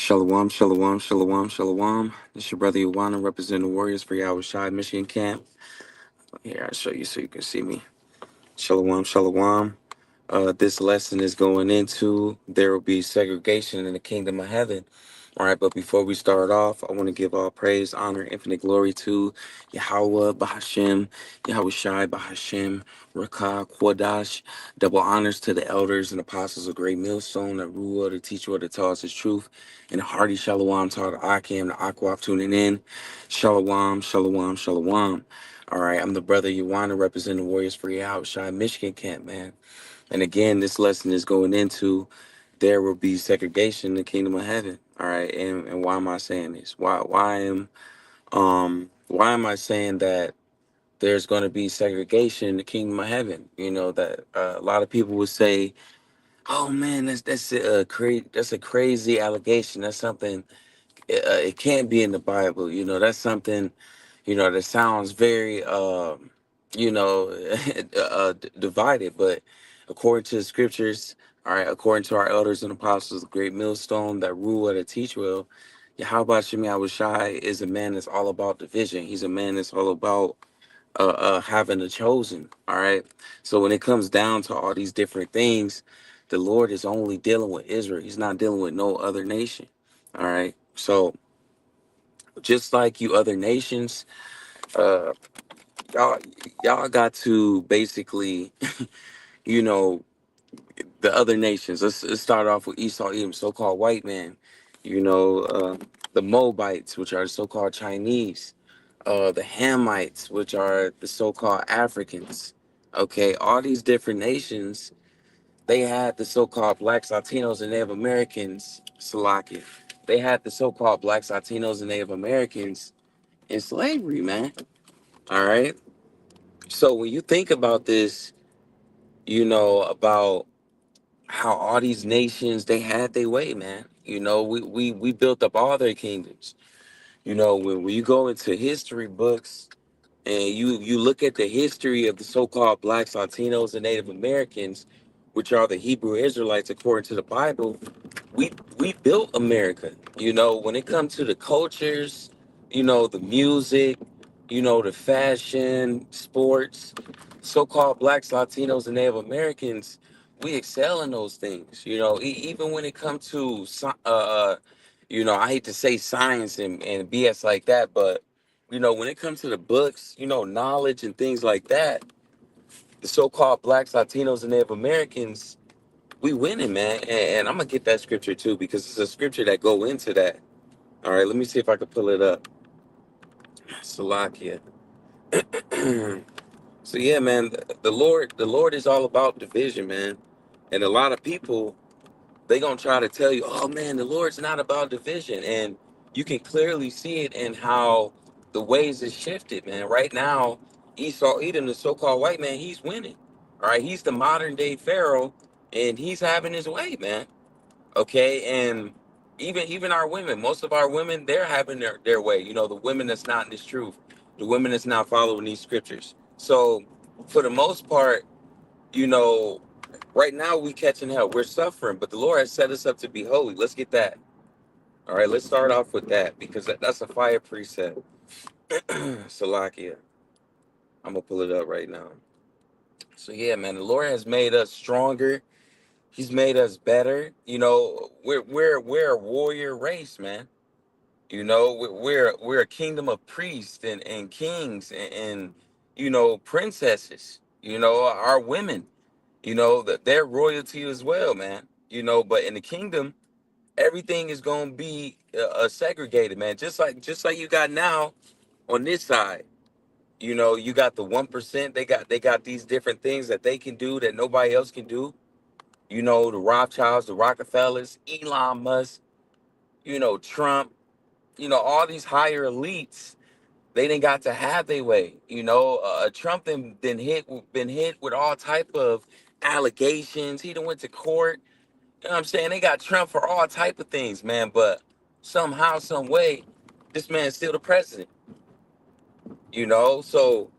Shalom, shalom, shalom, shalom. This your brother Iwana representing the Warriors for Yahweh Shai, Michigan camp. Here, I'll show you so you can see me. Shalom, shalom. This lesson is going into there will be segregation in the kingdom of heaven. All right, but before we start off, I want to give all praise, honor, infinite glory to Yahweh, Bahashem, Yahweh Shai, Bahashem, Rakah, Kwadash. Double honors to the elders and apostles of Great Millstone, the Ruah, the teacher that taught us his truth, and a hearty shalom to all the Akim, the Akwaf tuning in. Shalom, shalom, shalom. All right, I'm the brother Yawana representing the Warriors for Yahweh Shai, Michigan camp, man. And again, this lesson is going into there will be segregation in the kingdom of heaven. All right. And why am I saying this? Why am I saying that there's going to be segregation in the kingdom of heaven? You know, that a lot of people would say, oh man, that's a crazy allegation. That's something it can't be in the Bible. You know, that's something, that sounds very, you know, divided. But according to the scriptures, all right, according to our elders and apostles, the great millstone that rule at a teach well, Yahweh Shemi Awashai is a man that's all about division. He's a man that's all about having a chosen. All right. So when it comes down to all these different things, the Lord is only dealing with Israel. He's not dealing with no other nation. All right. So just like you other nations, uh, y'all y'all got to basically, you know, the other nations. Let's start off with Esau, Edom, so-called white man. You know, the Moabites, which are the so-called Chinese. The Hamites, which are the so-called Africans. Okay, all these different nations, they had the so-called blacks, Latinos, and Native Americans, Salakia. They had the so-called blacks, Latinos, and Native Americans in slavery, man. All right. So when you think about this, about how all these nations they had their way, man. We built up all their kingdoms. When you go into history books and you look at the history of the so-called blacks, Latinos, and Native Americans, which are the Hebrew Israelites according to the Bible, we built America. When it comes to the cultures, the music, the fashion, sports, so-called blacks, Latinos, and Native Americans, we excel in those things. Even when it comes to, I hate to say science and BS like that, but when it comes to the books, knowledge and things like that, the so-called blacks, Latinos, and Native Americans, we winning, man. And I'm gonna get that scripture too because it's a scripture that go into that. All right, let me see if I can pull it up. Salakia. So yeah, man, the Lord is all about division, man. And a lot of people they gonna try to tell you, oh man, the Lord's not about division, and you can clearly see it in how the ways is shifted, man. Right now, Esau Edom, the so-called white man, he's winning. All right, he's the modern day Pharaoh, and he's having his way, man. Okay, and even our women, most of our women, they're having their way. The women that's not in this truth, the women that's not following these scriptures. So for the most part, you know, right now we catching hell. We're suffering, but the Lord has set us up to be holy. Let's get that. All right, let's start off with that because that's a fire precept. Salakia. I'm gonna pull it up right now. So yeah, man, the Lord has made us stronger. He's made us better. We're a warrior race, man. We're a kingdom of priests and kings and princesses. Our women. That they're royalty as well, man. But in the kingdom, everything is gonna be segregated, man. Just like you got now on this side. You got the 1%. They got these different things that they can do that nobody else can do. The Rothschilds, the Rockefellers, Elon Musk, Trump, all these higher elites, they didn't got to have their way. Trump been hit with all type of allegations. He done went to court. You know what I'm saying? They got Trump for all type of things, man. But somehow, some way, this man's still the president. So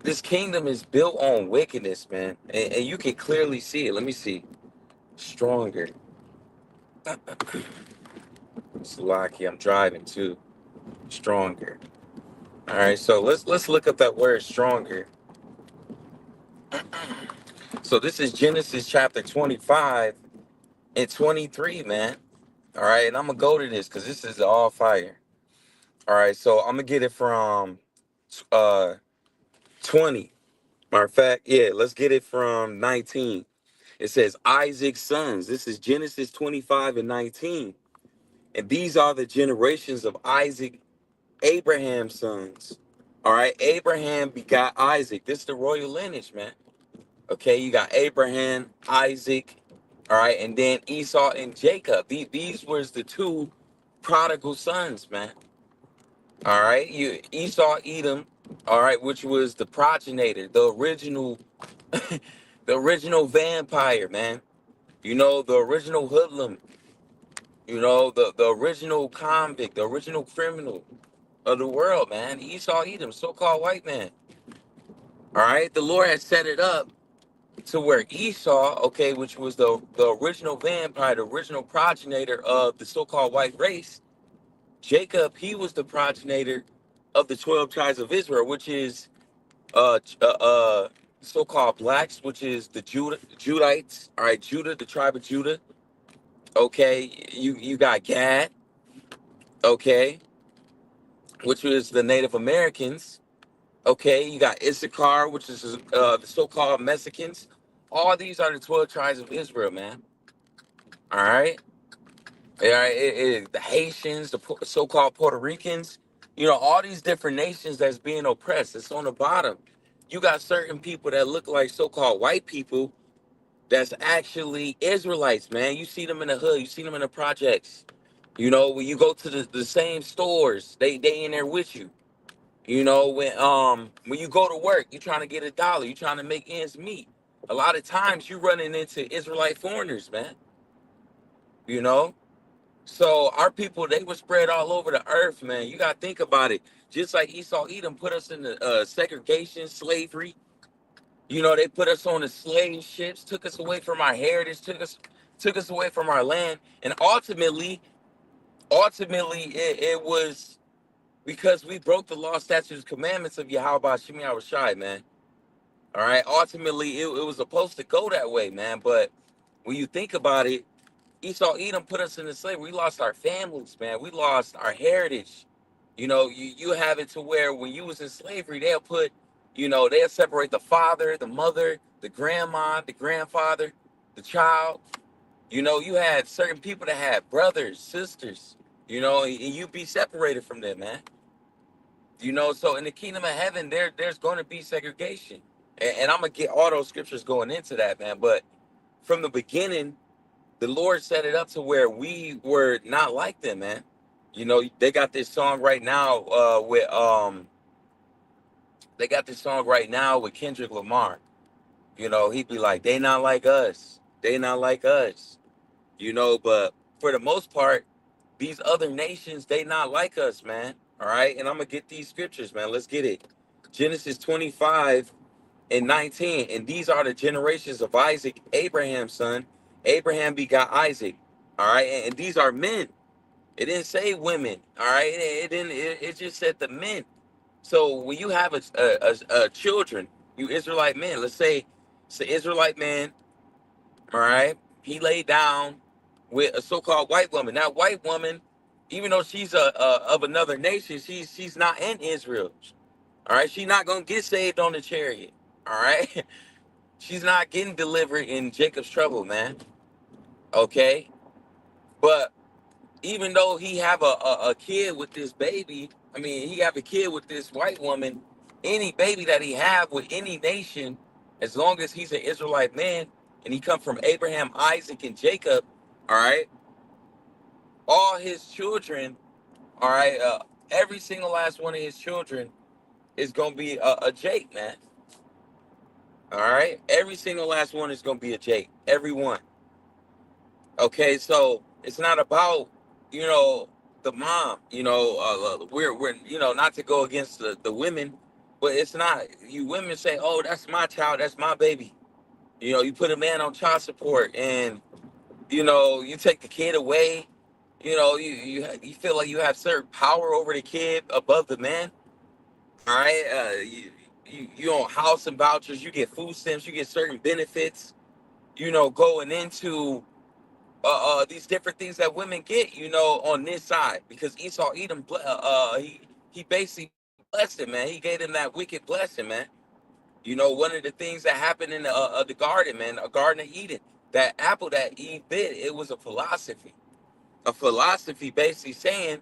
this kingdom is built on wickedness, man. And you can clearly see it. Let me see. Stronger. Slocky, I'm driving too. Stronger. All right, so let's look up that word stronger. So this is Genesis chapter 25 and 23, man. All right, and I'm gonna go to this because this is all fire. All right, so I'm gonna get it from uh 20. Matter of fact, yeah, let's get it from 19. It says Isaac's sons. This is Genesis 25 and 19. And these are the generations of Isaac, Abraham's sons. All right, Abraham begot Isaac. This is the royal lineage, man. Okay, you got Abraham, Isaac, all right, and then Esau and Jacob. These was the two prodigal sons, man. All right, you Esau, Edom, all right, which was the progenitor, the original, the original vampire, man. You know, the original hoodlum. You know, the original convict, the original criminal of the world, man. Esau, Edom, so-called white man. All right, the Lord had set it up to where Esau, okay, which was the original vampire, the original progenitor of the so-called white race, Jacob, he was the progenitor of the 12 tribes of Israel, which is so-called blacks, which is the Judites, all right, Judah, the tribe of Judah, okay, you got Gad, okay, which was the Native Americans, okay, you got Issachar, which is the so-called Mexicans. All these are the 12 tribes of Israel, man. All right. Yeah, the Haitians, the so-called Puerto Ricans, you know, all these different nations that's being oppressed. It's on the bottom. You got certain people that look like so-called white people that's actually Israelites, man. You see them in the hood, you see them in the projects. You know, when you go to the same stores, they in there with you. You know, when you go to work, you trying to get a dollar, you trying to make ends meet. A lot of times you running into Israelite foreigners, man. You know? So our people, they were spread all over the earth, man. You gotta think about it. Just like Esau, Edom put us in the segregation, slavery. You know, they put us on the slave ships, took us away from our heritage, took us away from our land, and ultimately, it was because we broke the law, statutes, commandments of Yahweh Shemi Rashai, man. All right. Ultimately, it was supposed to go that way, man. But when you think about it, Esau Edom put us into slavery. We lost our families, man. We lost our heritage. You know, you have it to where when you was in slavery, they'll put, you know, they'll separate the father, the mother, the grandma, the grandfather, the child. You know, you had certain people that had brothers, sisters, you know, and you be separated from them, man. You know, so in the kingdom of heaven, there's going to be segregation. And I'm going to get all those scriptures going into that, man. But from the beginning, the Lord set it up to where we were not like them, man. You know, they got this song right now they got this song right now with Kendrick Lamar. You know, he'd be like, they not like us. They not like us. You know, but for the most part, these other nations, they not like us, man. All right. And I'm gonna get these scriptures, man. Let's get it. Genesis 25 and 19. And these are the generations of Isaac, Abraham's son. Abraham begot Isaac. All right. And these are men. It didn't say women. All right. It didn't. It just said the men. So when you have a children, you Israelite men. Let's say it's an Israelite man. All right. He laid down with a so-called white woman. That white woman, even though she's of another nation, she's not in Israel. All right. She's not gonna get saved on the chariot. All right. She's not getting delivered in Jacob's trouble, man. Okay. But even though he have a kid with this baby, I mean, he have a kid with this white woman, any baby that he have with any nation, as long as he's an Israelite man and he come from Abraham, Isaac, and Jacob, all right, all his children, all right, every single last one of his children is gonna be a Jake, man. All right, every single last one is gonna be a Jake, every one. Okay, so it's not about, you know, the mom, you know, we're you know, not to go against the women, but it's not, you women say, oh, that's my child, that's my baby. You know, you put a man on child support and, you know, you take the kid away You feel like you have certain power over the kid above the man. All right, you own house and vouchers, you get food stamps, you get certain benefits. Going into these different things that women get. On this side, because Esau Edom, he basically blessed him, man. He gave him that wicked blessing, man. One of the things that happened in the garden, man, a Garden of Eden, that apple that Eve bit, it was a philosophy. A philosophy basically saying,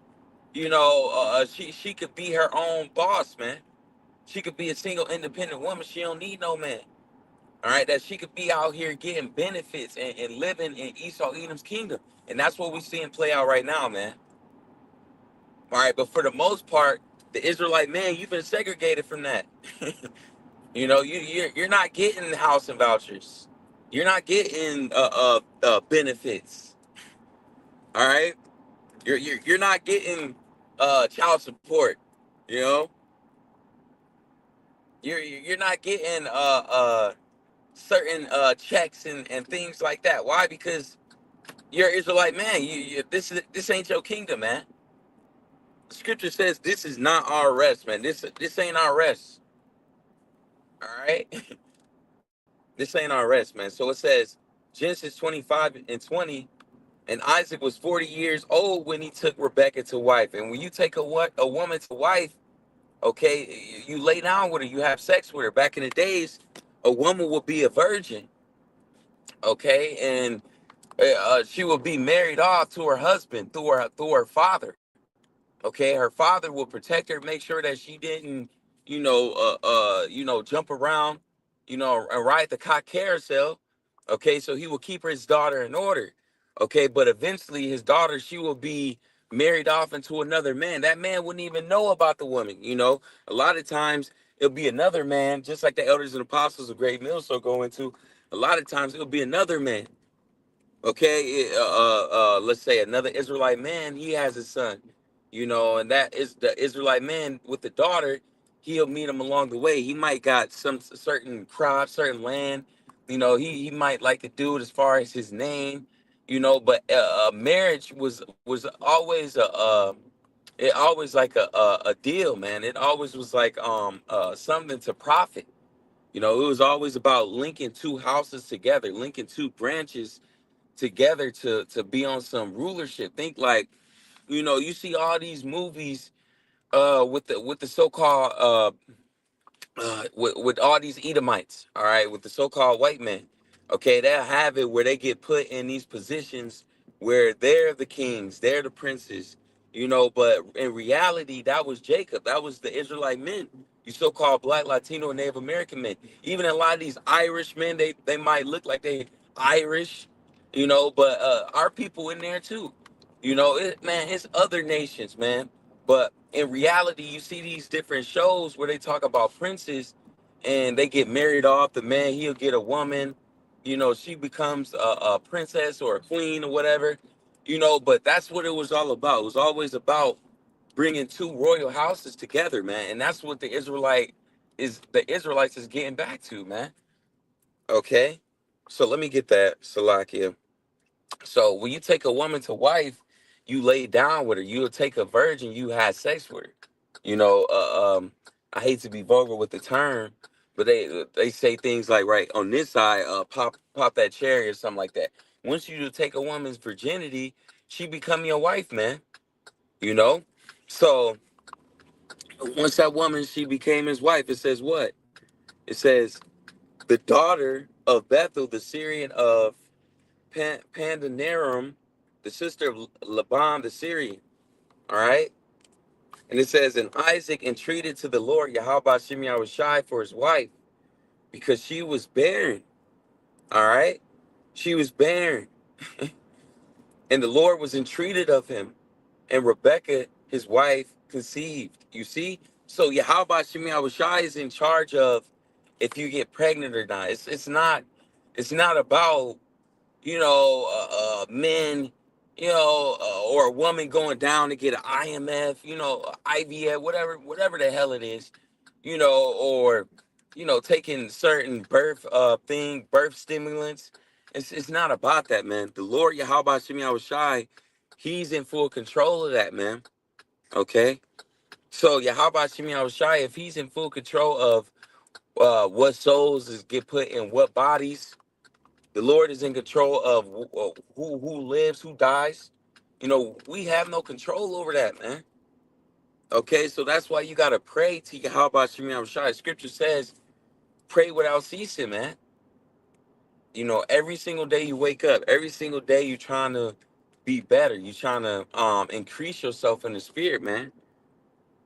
she could be her own boss, man. She could be a single independent woman. She don't need no man. All right, that she could be out here getting benefits and living in Esau Edom's kingdom. And that's what we're seeing play out right now, man. All right, but for the most part, the Israelite man, you've been segregated from that. You're not getting house and vouchers. You're not getting benefits. All right, you're not getting child support. You know, you're not getting certain checks and things like that. Why? Because you're an Israelite man. This ain't your kingdom, man. The scripture says this is not our rest, man. This ain't our rest. All right, this ain't our rest, man. So it says Genesis 25:20. And Isaac was 40 years old when he took Rebekah to wife. And when you take a woman to wife, okay, you lay down with her, you have sex with her. Back in the days, a woman would be a virgin, okay, and she would be married off to her husband through her father. Okay, her father will protect her, make sure that she didn't, jump around, and ride the cock carousel. Okay, so he will keep his daughter in order. Okay, but eventually his daughter, she will be married off into another man. That man wouldn't even know about the woman. A lot of times it'll be another man, just like the elders and apostles of Great Millstone go into. A lot of times it'll be another man. Okay, let's say another Israelite man, he has a son, and that is the Israelite man with the daughter. He'll meet him along the way. He might got some certain crops, certain land. He might like the dude as far as his name. But marriage was always it always like a deal, man. It always was like something to profit. It was always about linking two houses together, linking two branches together to be on some rulership. Think like, you see all these movies with the so-called with all these Edomites, all right, with the so-called white men. Okay, they'll have it where they get put in these positions where they're the kings, they're the princes, but in reality, that was Jacob. That was the Israelite men. You so-called Black, Latino, and Native American men. Even a lot of these Irish men, they might look like they Irish, but our people in there too. Man, it's other nations, man. But in reality, you see these different shows where they talk about princes and they get married off. The man, he'll get a woman, she becomes a princess or a queen or whatever, but that's what it was all about. It was always about bringing two royal houses together, man. And that's what the Israelites is getting back to, man. Okay. So let me get that, Salakia. So when you take a woman to wife, you lay down with her. You'll take a virgin, you had sex with her. You know, I hate to be vulgar with the term, but they say things like, right on this side, pop that cherry or something like that. Once you take a woman's virginity, she become your wife, man. You know, so once that woman she became his wife, it says what? It says the daughter of Bethel, the Syrian of Pandanarum, the sister of Laban the Syrian. All right. And it says, and Isaac entreated to the Lord Yahweh Shem Yahushai for his wife because she was barren. All right. She was barren. And the Lord was entreated of him. And Rebekah, his wife, conceived. You see? So Yahweh Shem Yahushai is in charge of if you get pregnant or not. It's not about men, or a woman going down to get an IMF, IVF, whatever the hell it is, or taking certain birth stimulants. It's not about that, man. The Lord Yahweh Shem Yahushai, He's in full control of that, man. Okay. So yeah, how about Shimmy Shai? If he's in full control of what souls is get put in what bodies, the Lord is in control of who lives, who dies. You know, we have no control over that, man. Okay, so that's why you gotta pray to Yahweh Shemi Shai. Scripture says, pray without ceasing, man. You know, every single day you wake up, every single day you're trying to be better. You're trying to increase yourself in the spirit, man.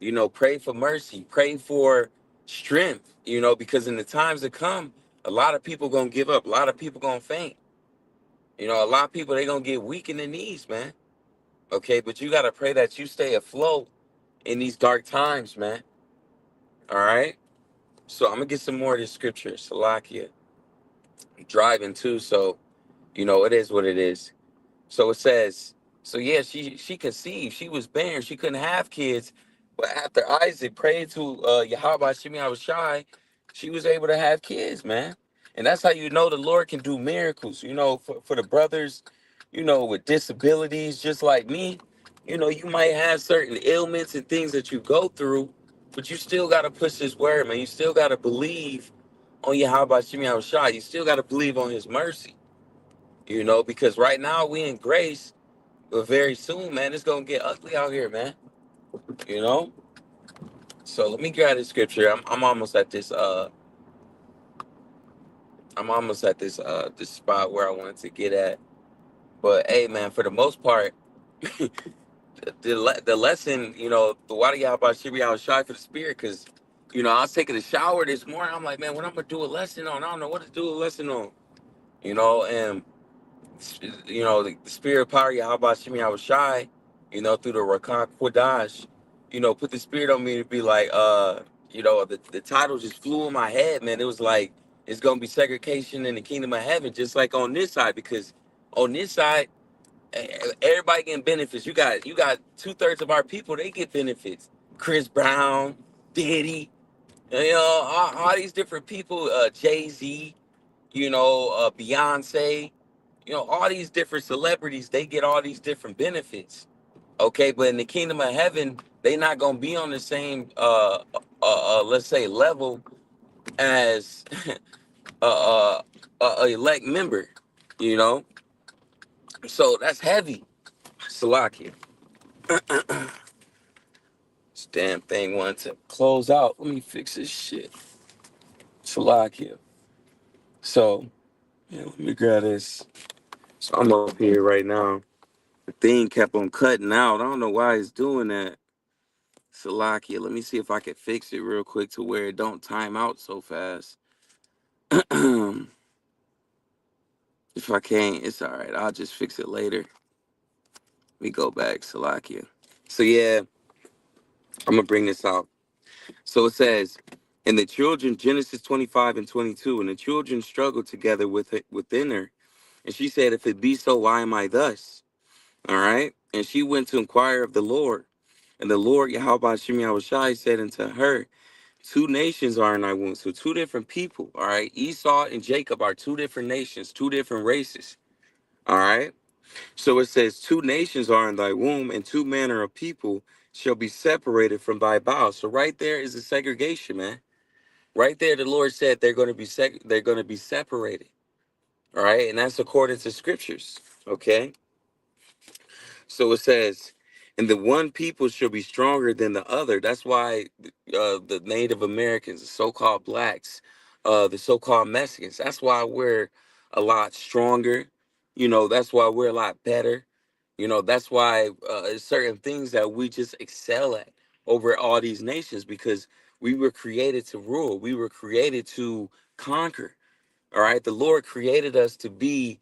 You know, pray for mercy, pray for strength, you know, because in the times to come, a lot of people gonna give up, a lot of people gonna faint. You know, a lot of people they gonna get weak in the knees, man. Okay, but you gotta pray that you stay afloat in these dark times, man. All right. So I'm gonna get some more of this scripture. Salakia. I'm driving too, so you know it is what it is. So it says, so yeah, she conceived. She was barren. She couldn't have kids. But after Isaac prayed to Yahweh Shemi Shai, she was able to have kids, man. And that's how you know the Lord can do miracles. You know, for the brothers, you know, with disabilities just like me, you know, you might have certain ailments and things that you go through, but you still got to push this word, man. You still got to believe on Yahweh Shemi Shai. You still got to believe on his mercy, you know, because right now we in grace, but very soon, man, it's gonna get ugly out here, man. You know. So let me grab this scripture. I'm almost at this. I'm almost at this spot where I wanted to get at. But hey, man, for the most part, the lesson, you know, the water y'all about should be out shy for the spirit, because, you know, I was taking a shower this morning. I'm like, man, what I'm gonna do a lesson on? I don't know what to do a lesson on. You know, and you know, the spirit power, Yahweh Shimi, I was shy, you know, through the Rakak Kodash, you know, put the spirit on me to be like, you know, the title just flew in my head, man. It was like, it's going to be segregation in the kingdom of heaven, just like on this side, because on this side, everybody getting benefits. You got 2/3 of our people, they get benefits. Chris Brown, Diddy, you know, all these different people, Jay-Z, you know, Beyonce, you know, all these different celebrities, they get all these different benefits. Okay, but in the kingdom of heaven, they not gonna be on the same let's say level as a elect member, you know. So that's heavy. Salakia. This damn thing wanted to close out. Let me fix this shit. Salakia. So yeah, let me grab this. So I'm up here right now. The thing kept on cutting out. I don't know why it's doing that. Salakia. Let me see if I can fix it real quick to where it don't time out so fast. If I can't, it's all right. I'll just fix it later. Let me go back, Salakia. So yeah, I'm gonna bring this out. So it says, and the children, Genesis 25 and 22, and the children struggled together within her. And she said, if it be so, why am I thus? All right. And she went to inquire of the Lord. And the Lord, Yahweh Shem Shai, said unto her, two nations are in thy womb. So two different people. All right. Esau and Jacob are two different nations, two different races. All right. So it says, two nations are in thy womb, and two manner of people shall be separated from thy bowels. So right there is a segregation, man. Right there, the Lord said they're going to be they're going to be separated. All right, and that's according to scriptures. Okay. So it says, and the one people shall be stronger than the other. That's why the Native Americans, the so-called blacks, the so-called Mexicans, that's why we're a lot stronger. You know, that's why we're a lot better. You know, that's why there's certain things that we just excel at over all these nations, because we were created to rule. We were created to conquer. All right. The Lord created us to be,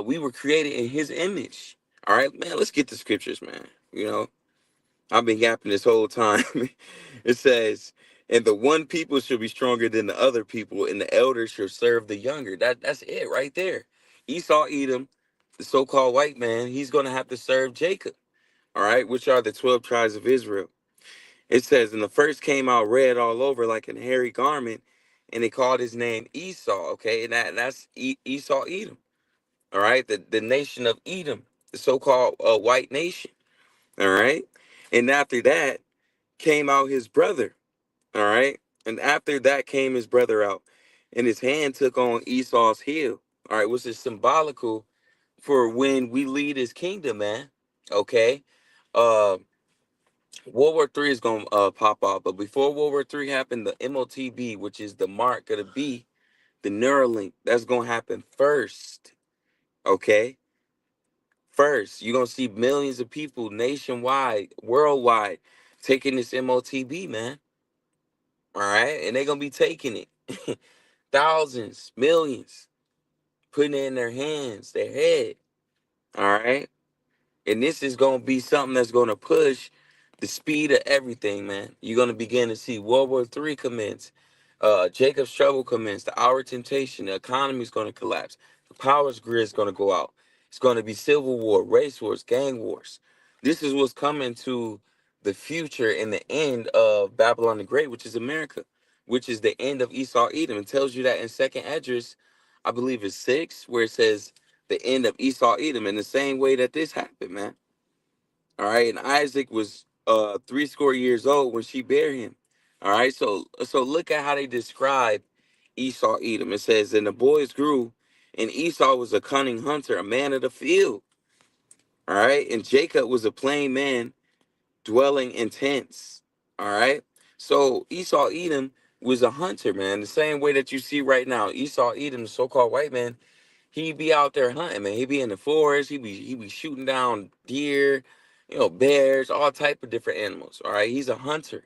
we were created in his image. All right, man, let's get the scriptures, man. You know, I've been yapping this whole time. It says, and the one people shall be stronger than the other people, and the elders shall serve the younger. That's it right there. Esau, Edom, the so-called white man, he's going to have to serve Jacob. All right, which are the 12 tribes of Israel. It says, and the first came out red all over like an hairy garment, and they called his name Esau. Okay, and that's Esau, Edom. All right, the nation of Edom. the so-called white nation. All right. And after that came out his brother. All right. And after that came his brother out. And his hand took on Esau's heel. All right, which is symbolical for when we lead his kingdom, man. Okay. Uh World War III is gonna pop off. But before World War III happened, the MOTB, which is the mark of the B, the Neuralink, that's gonna happen first. Okay. First, you're gonna see millions of people nationwide, worldwide, taking this MOTB, man. All right, and they're gonna be taking it, thousands, millions, putting it in their hands, their head. All right, and this is gonna be something that's gonna push the speed of everything, man. You're gonna begin to see World War III commence, Jacob's trouble commence, the hour of temptation, the economy is gonna collapse, the powers grid is gonna go out. It's gonna be civil war, race wars, gang wars. This is what's coming to the future and the end of Babylon the Great, which is America, which is the end of Esau Edom. It tells you that in Second Esdras, I believe it's 6, where it says the end of Esau Edom in the same way that this happened, man. All right, and Isaac was 30 years old when she bare him. All right, so look at how they describe Esau Edom. It says, and the boys grew, and Esau was a cunning hunter, a man of the field. All right, and Jacob was a plain man dwelling in tents. All right, so Esau Edom was a hunter, man. The same way that you see right now, Esau Edom, the so-called white man, he be out there hunting, man. He be in the forest. He be shooting down deer, bears, all type of different animals. All right, he's a hunter.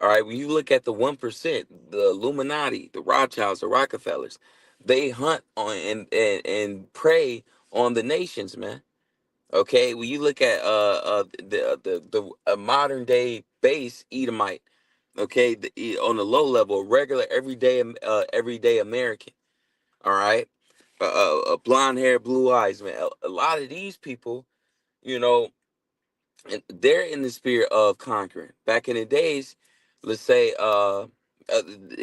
All right, when you look at the 1%, the Illuminati, the Rothschilds, the Rockefellers, they hunt on and prey on the nations, man. Okay, when you look at the modern day base Edomite, okay, on the low level, regular everyday American. All right, blonde hair, blue eyes, man. A lot of these people, you know, and they're in the spirit of conquering. Back in the days, let's say,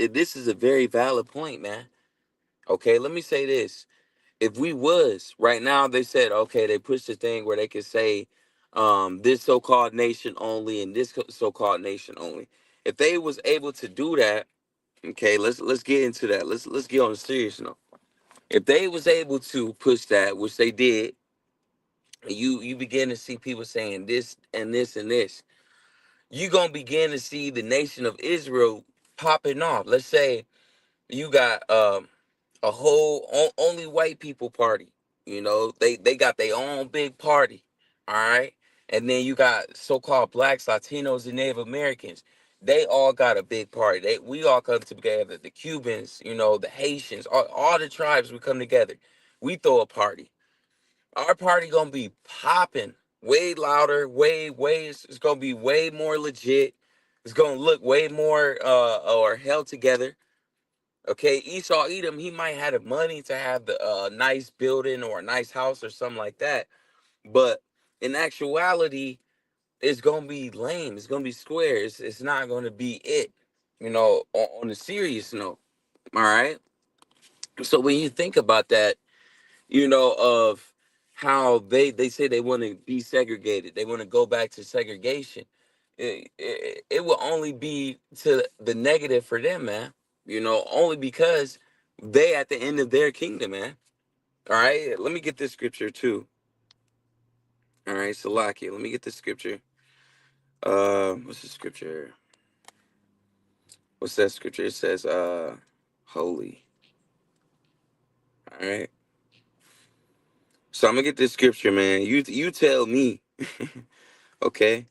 this is a very valid point, man. Okay, let me say this: if we was right now, they said, okay, they pushed the thing where they could say, this so-called nation only and this so-called nation only. If they was able to do that, okay, let's get into that. Let's get on the serious note. If they was able to push that, which they did, you begin to see people saying this and this and this. You gonna begin to see the nation of Israel popping off. Let's say you got a whole only white people party. They got their own big party. All right, and then you got so-called blacks, Latinos, and Native Americans. They all got a big party. We all come together. The Cubans, the Haitians, all the tribes. We come together. We throw a party. Our party gonna be popping, way louder, way. It's gonna be way more legit. It's gonna look way more or held together. Okay, Esau Edom, he might have the money to have the nice building or a nice house or something like that, but in actuality, it's gonna be lame. It's gonna be square. It's not gonna be it. On a serious note. All right. So when you think about that, of how they say they want to be segregated. They want to go back to segregation. It will only be to the negative for them, man. Only because they at the end of their kingdom, man. All right, let me get this scripture too. All right, Salakia, let me get this scripture. What's the scripture? What's that scripture? It says, holy. All right. So I'm gonna get this scripture, man. You tell me, okay?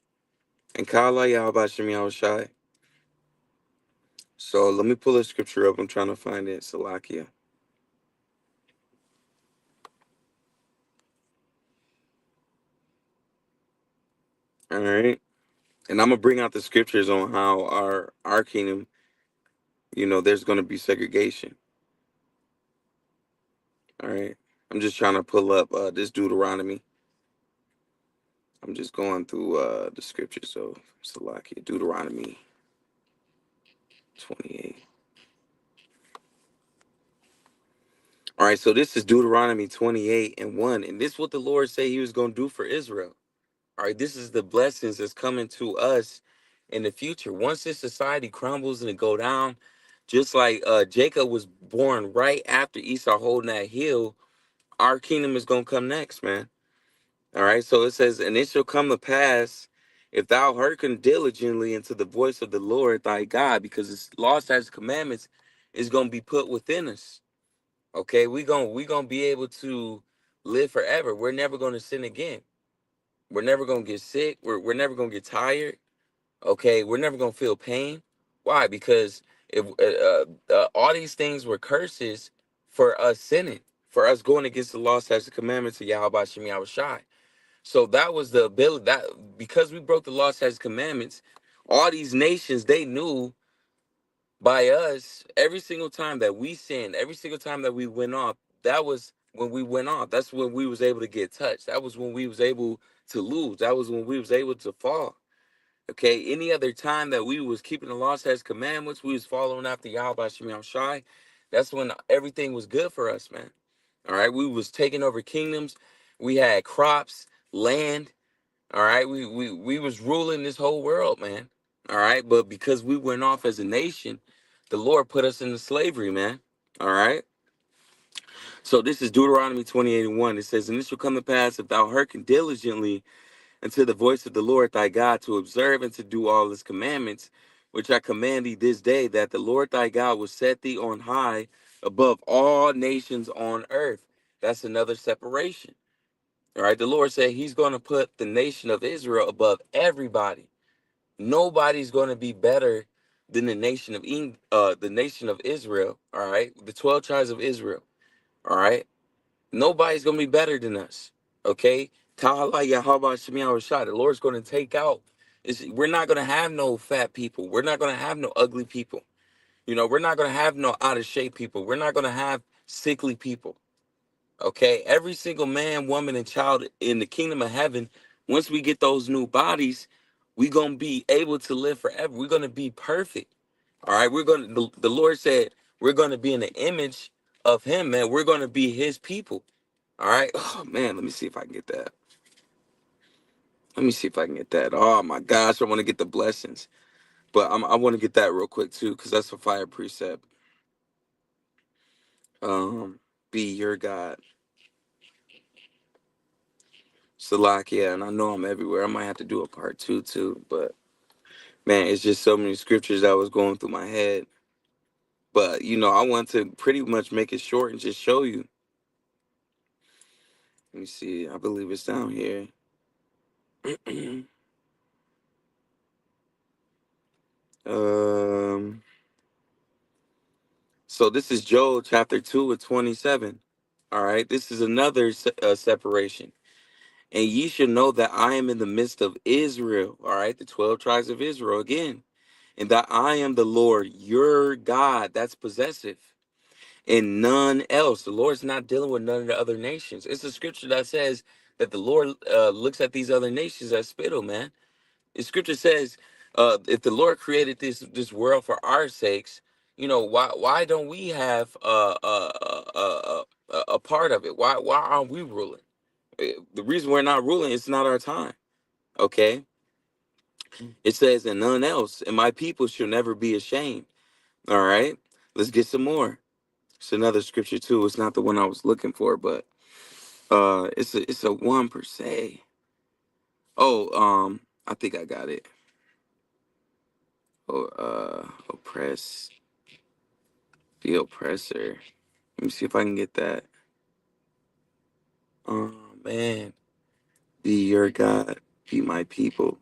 And Kala Yahbashim Yahushai. So let me pull a scripture up. I'm trying to find it. Salakia. All right. And I'm gonna bring out the scriptures on how our kingdom, there's gonna be segregation. All right. I'm just trying to pull up this Deuteronomy. I'm just going through the scriptures. So Salakia, Deuteronomy 28. All right, so this is Deuteronomy 28 and 1. And this is what the Lord said he was going to do for Israel. All right, this is the blessings that's coming to us in the future. Once this society crumbles and it go down, just like Jacob was born right after Esau holding that hill, our kingdom is going to come next, man. All right, so it says, and it shall come to pass if thou hearken diligently into the voice of the Lord thy God, because his law, statutes, commandments is going to be put within us. Okay, we gonna be able to live forever. We're never gonna sin again. We're never gonna get sick. We're never gonna get tired. Okay, we're never gonna feel pain. Why? Because if all these things were curses for us sinning, for us going against the law, statutes, and commandments of Yahweh Shem Yahweh Shai. So that was the ability that because we broke the law, statutes, commandments, all these nations they knew by us every single time that we sinned, every single time that we went off. That was when we went off. That's when we was able to get touched. That was when we was able to lose. That was when we was able to fall. Okay, any other time that we was keeping the law, statutes, commandments, we was following after Yahweh Shem Shai. That's when everything was good for us, man. All right, we was taking over kingdoms. We had crops, land. All right, we was ruling this whole world, man. All right, but because we went off as a nation, the Lord put us into slavery, man. All right. So this is Deuteronomy 28 and 1. It says, and it shall come to pass if thou hearken diligently unto the voice of the Lord thy God to observe and to do all his commandments, which I command thee this day, that the Lord thy God will set thee on high above all nations on earth. That's another separation. All right. The Lord said he's going to put the nation of Israel above everybody. Nobody's going to be better than the nation of Israel. All right, the 12 tribes of Israel. All right, nobody's going to be better than us. Okay, Ta'ala Yahweh Shem Rashad. The Lord's going to take out. We're not going to have no fat people. We're not going to have no ugly people. You know, we're not going to have no out of shape people. We're not going to have sickly people. Okay, every single man, woman, and child in the kingdom of heaven, once we get those new bodies, we're gonna be able to live forever. We're gonna be perfect. All right, the Lord said we're gonna be in the image of him, man. We're gonna be his people. All right. Oh man, let me see if I can get that. Let me see if I can get that. Oh my gosh, I want to get the blessings. But I want to get that real quick too, because that's a fire precept. Be your God. Salakia, and I know I'm everywhere. I might have to do a part two too, but man, it's just so many scriptures that was going through my head. But I want to pretty much make it short and just show you. Let me see. I believe it's down here. um. So this is Joel chapter 2 and 27. All right. This is another separation. And ye should know that I am in the midst of Israel. All right. The 12 tribes of Israel again. And that I am the Lord, your God. That's possessive. And none else. The Lord's not dealing with none of the other nations. It's a scripture that says that the Lord looks at these other nations as spittle, man. The scripture says, if the Lord created this world for our sakes, why don't we have a part of it? Why aren't we ruling? The reason we're not ruling is not our time. Okay, it says, and none else, and my people shall never be ashamed. All right, let's get some more. It's another scripture too. It's not the one I was looking for, but it's a one per se. Oh, I think I got it. Oh, oppress the oppressor. Let me see if I can get that. Oh man, be your God, be my people.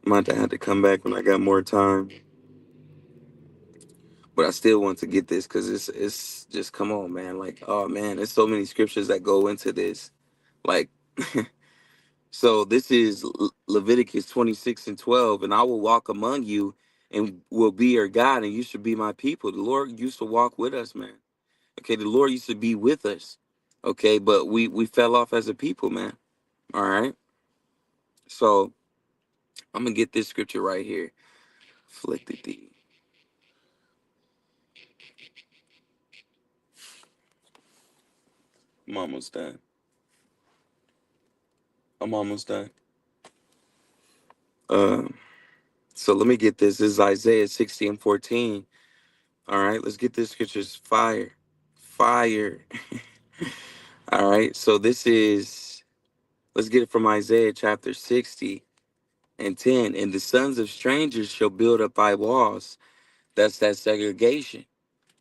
Might have to come back when I got more time, but I still want to get this because it's just come on, man. Like, oh man, there's so many scriptures that go into this. Like, so this is Leviticus 26 and 12, and I will walk among you and will be your God, and you should be my people. The Lord used to walk with us, man. Okay, the Lord used to be with us. Okay, but we fell off as a people, man. All right. So I'm gonna get this scripture right here. Afflicted thee. I'm almost done. I'm almost done. Um, so let me get this. This is Isaiah 60 and 14. All right, let's get this scripture's fire. Fire. All right, so this is, let's get it from Isaiah chapter 60 and 10. And the sons of strangers shall build up thy walls. That's that segregation.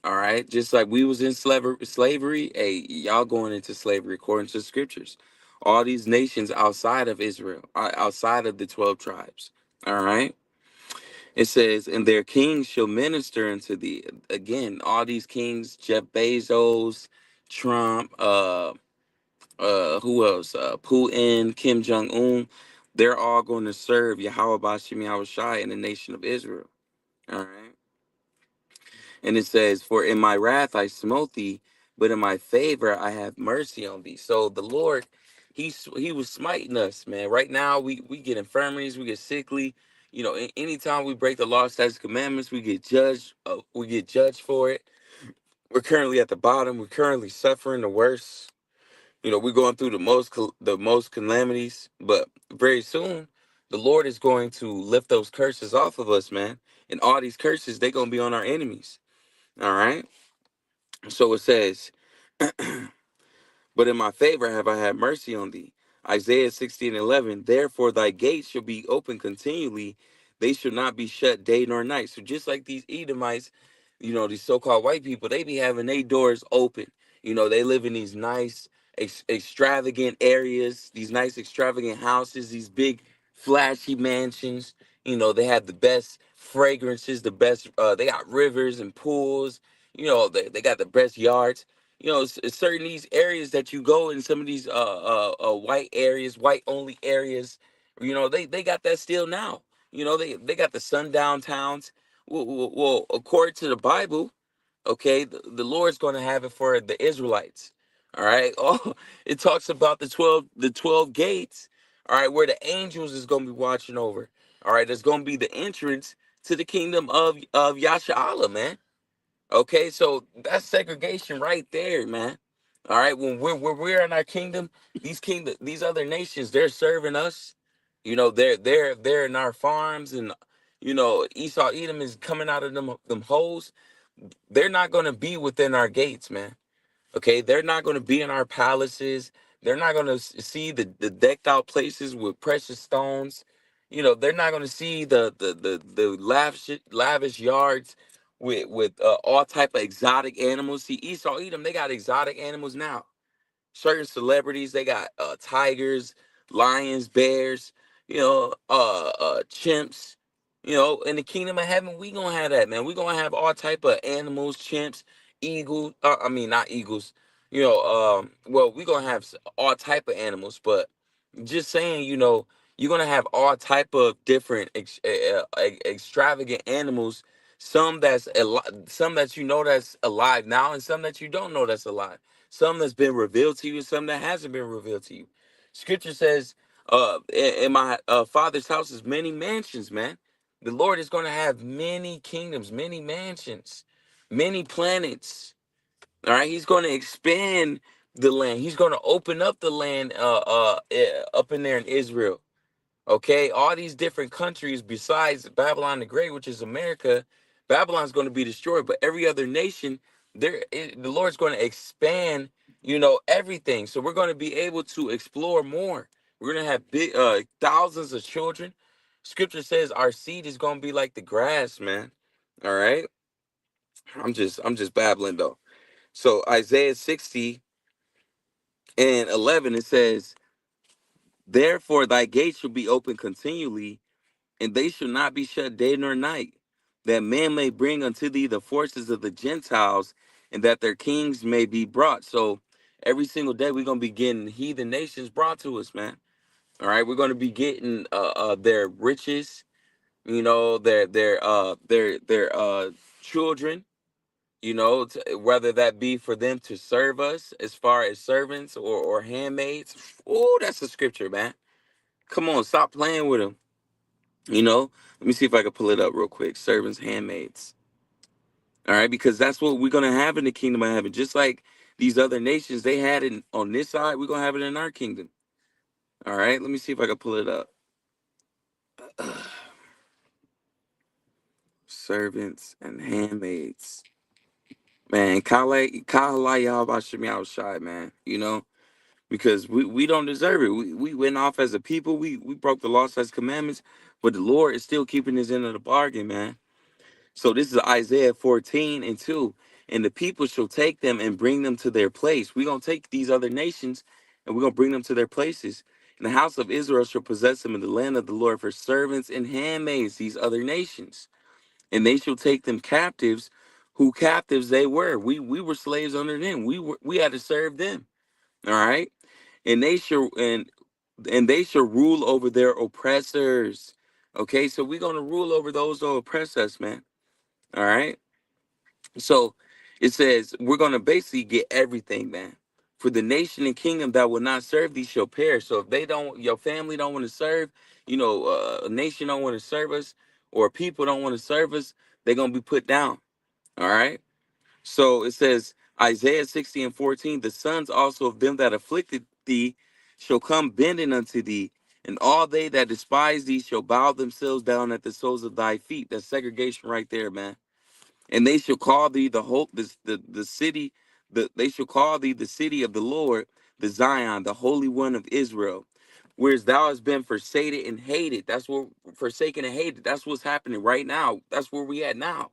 All right, just like we was in slavery, hey, y'all going into slavery according to the scriptures. All these nations outside of Israel, outside of the 12 tribes. All right, it says, and their kings shall minister unto thee. Again, all these kings, Jeff Bezos, Trump, who else? Putin, Kim Jong Un. They're all going to serve Yahweh Bashim Yahweh Shai in the nation of Israel. All right. And it says, for in my wrath I smote thee, but in my favor I have mercy on thee. So the Lord, he was smiting us, man. Right now we get infirmities, we get sickly. You know, anytime we break the law, statutes, commandments, we get judged. We get judged for it. We're currently at the bottom. We're currently suffering the worst. You know, we're going through the most calamities, but very soon the Lord is going to lift those curses off of us, man. And all these curses, they're gonna be on our enemies. All right. So it says, but in my favor have I had mercy on thee. Isaiah 60 and 11, therefore thy gates shall be open continually, they shall not be shut day nor night. So just like these Edomites, you know, these so-called white people, they be having their doors open. You know, they live in these nice, extravagant areas, these nice, extravagant houses, these big, flashy mansions. You know, they have the best fragrances, the best, they got rivers and pools. You know, they got the best yards. You know, certain these areas that you go in, some of these white areas, white only areas, you know, they got that still now. You know, they got the sundown towns. Well, according to the Bible, okay, the Lord's going to have it for the Israelites. All right. Oh, it talks about the 12 gates. All right, where the angels is going to be watching over. All right, there's going to be the entrance to the kingdom of Yasha, man. Okay, so that's segregation right there, man. All right, when we're in our kingdom, these other nations, they're serving us. You know, they're in our farms, and you know, Esau Edom is coming out of them holes. They're not gonna be within our gates, man. Okay, they're not going to be in our palaces. They're not going to see the decked out places with precious stones. You know, they're not going to see the lavish yards with all type of exotic animals. See, Esau Edom, they got exotic animals now. Certain celebrities, they got tigers, lions, bears, you know, chimps. You know, in the kingdom of heaven, we gonna have that, man. We gonna have all type of animals, chimps, eagles. I mean, not eagles. You know, well, we gonna have all type of animals, but just saying, you know, you're gonna have all type of different extravagant animals. Some that you know that's alive now, and some that you don't know that's alive. Some that's been revealed to you, and some that hasn't been revealed to you. Scripture says, in my father's house is many mansions, man. The Lord is going to have many kingdoms, many mansions, many planets. All right, He's going to expand the land. He's going to open up the land up in there in Israel. Okay, all these different countries besides Babylon the Great, which is America, Babylon's going to be destroyed. But every other nation, the Lord's going to expand, you know, everything. So we're going to be able to explore more. We're going to have big, thousands of children. Scripture says our seed is going to be like the grass, man. All right, I'm just babbling though. So Isaiah 60 and 11, it says, "Therefore thy gates shall be open continually, and they shall not be shut day nor night, that men may bring unto thee the forces of the Gentiles, and that their kings may be brought." So every single day we're gonna be getting heathen nations brought to us, man. All right, we're gonna be getting their riches, you know, their children, you know, whether that be for them to serve us as far as servants or handmaids. Oh, that's the scripture, man. Come on, stop playing with them. You know, let me see if I can pull it up real quick. Servants, handmaids. All right, because that's what we're gonna have in the kingdom of heaven. Just like these other nations, they had it on this side, we're gonna have it in our kingdom. All right, let me see if I can pull it up. Servants and handmaids. Man, Kala Yahweh shy, man. You know, because we don't deserve it. We went off as a people. We broke the law, as commandments, but the Lord is still keeping his end of the bargain, man. So this is Isaiah 14 and 2. And the people shall take them and bring them to their place. We're gonna take these other nations and we're gonna bring them to their places. And the house of Israel shall possess them in the land of the Lord for servants and handmaids, these other nations. And they shall take them captives, who captives they were. We were slaves under them. We had to serve them. All right. And they shall rule over their oppressors. Okay, so we're gonna rule over those who oppress us, man. All right. So it says we're gonna basically get everything, man. For the nation and kingdom that will not serve thee shall perish. So if they don't, your family don't want to serve, a nation don't want to serve us, or people don't want to serve us, they're gonna be put down. All right. So it says Isaiah 60 and 14, the sons also of them that afflicted thee shall come bending unto thee, and all they that despise thee shall bow themselves down at the soles of thy feet. That's segregation right there, man. And they shall call thee the hope, the city, they shall call thee the city of the Lord, the Zion, the Holy One of Israel. Whereas thou hast been forsaken and hated. That's what forsaken and hated. That's what's happening right now. That's where we at now.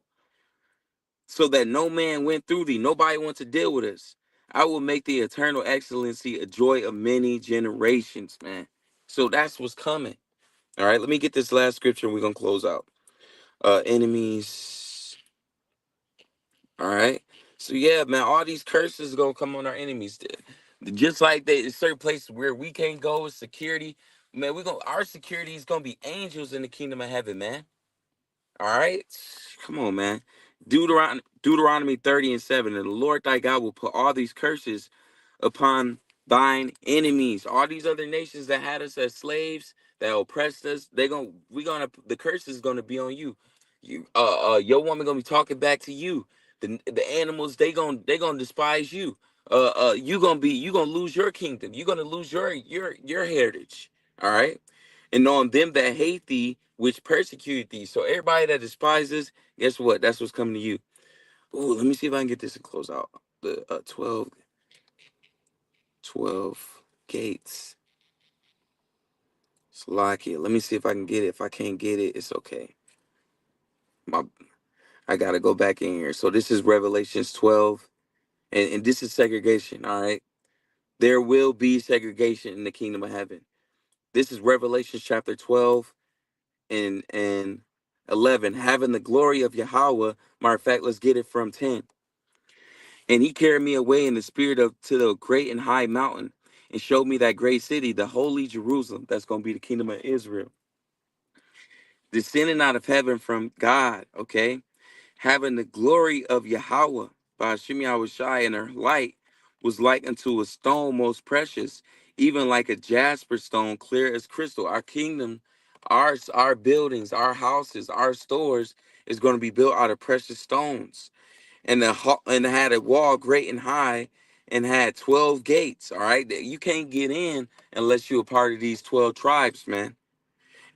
So that no man went through thee. Nobody wants to deal with us. I will make the eternal excellency a joy of many generations, man. So that's what's coming. All right, let me get this last scripture and we're gonna close out. Enemies. All right. So yeah, man, all these curses are gonna come on our enemies. Just like they certain places where we can't go with security. Man, our security is gonna be angels in the kingdom of heaven, man. All right. Come on, man. Deuteronomy 30 and 7. And the Lord thy God will put all these curses upon thine enemies. All these other nations that had us as slaves, that oppressed us, the curse is gonna be on you. Your woman gonna be talking back to you. The animals, they gonna despise you. You gonna lose your kingdom. You're gonna lose your heritage. All right. And on them that hate thee, which persecute thee. So everybody that despises, guess what? That's what's coming to you. Ooh, let me see if I can get this and close out. The 12 gates. Slovakia. Let me see if I can get it. If I can't get it, it's okay. My, I gotta go back in here. So this is Revelations 12, and this is segregation. All right, there will be segregation in the kingdom of heaven. This is Revelation chapter 12 and 11. Having the glory of Yahweh. Matter of fact, let's get it from 10. And he carried me away in the spirit of to the great and high mountain, and showed me that great city, the holy Jerusalem. That's gonna be the kingdom of Israel, descending out of heaven from God, okay? Having the glory of Yahweh by Hashem Yahushai, and her light was like unto a stone most precious, even like a jasper stone, clear as crystal. Our kingdom, our buildings, our houses, our stores is going to be built out of precious stones. And it had a wall great and high, and had 12 gates. All right, you can't get in unless you're a part of these 12 tribes, man.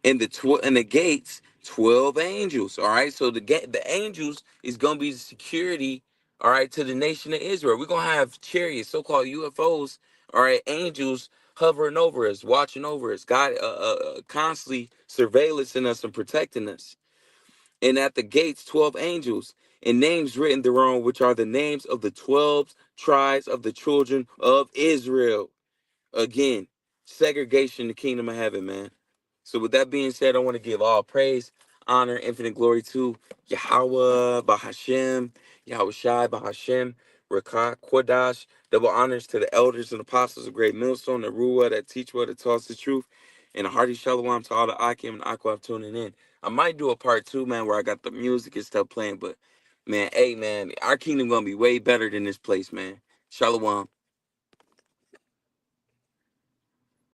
And the gates, 12 angels. All right, so the angels is gonna be the security. All right, to the nation of Israel. We're gonna have chariots, so-called UFOs. All right, angels hovering over us, watching over us, God, constantly surveillancing us and protecting us. And at the gates 12 angels, and names written thereon, which are the names of the 12 tribes of the children of Israel. Again, segregation in the kingdom of heaven, man. So with that being said, I want to give all praise, honor, infinite glory to Yahweh, Bahashem, Yahweh Shai, Bahashem, Rakah, Kodash. Double honors to the elders and apostles of Great Millstone, the Ruah that teach what that taught the truth, and a hearty shalom to all the Akim and Aqua tuning in. I might do a part two, man, where I got the music and stuff playing, but man, hey, man, our kingdom gonna be way better than this place, man. Shalom.